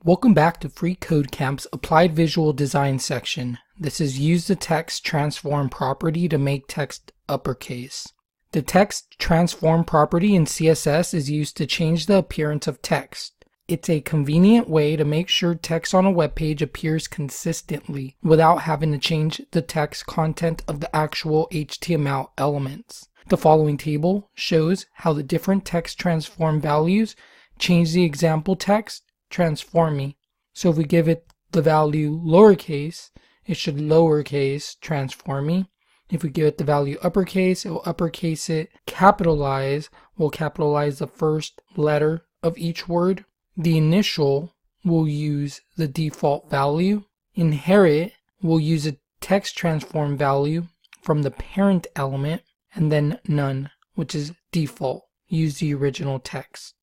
Welcome back to freeCodeCamp's Applied Visual Design section. This is use the text transform property to make text uppercase. The text transform property in CSS is used to change the appearance of text. It's a convenient way to make sure text on a web page appears consistently without having to change the text content of the actual HTML elements. The following table shows how the different text transform values change the example text transforming. So if we give it the value lowercase, it should lowercase transforming. If we give it the value uppercase, it will uppercase it. Capitalize will capitalize the first letter of each word. The initial will use the default value. Inherit will use a text transform value from the parent element, and then none, which is default. Use the original text.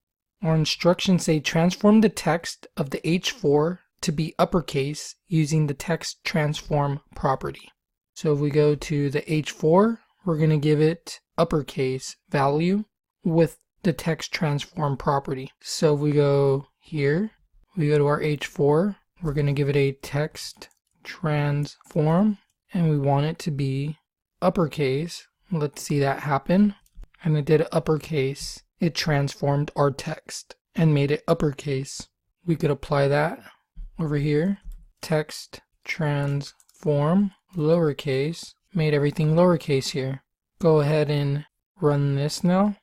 Our instructions say transform the text of the H4 to be uppercase using the text transform property. So if we go to the H4, we're going to give it uppercase value with the text transform property. So if we go here, we go to our H4, we're going to give it a text transform and we want it to be uppercase. Let's see that happen. And it did uppercase. It transformed our text and made it uppercase. We could apply that over here. Text transform lowercase, made everything lowercase here. Go ahead and run this now.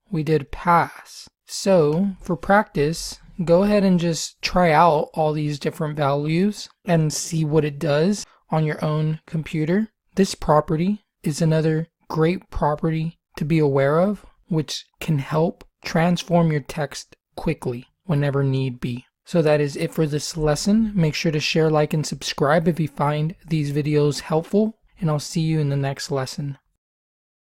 We did pass. So for practice, go ahead and just try out all these different values and see what it does on your own computer. This property is another great property to be aware of, which can help transform your text quickly whenever need be. So that is it for this lesson. Make sure to share, like, and subscribe if you find these videos helpful, and I'll see you in the next lesson.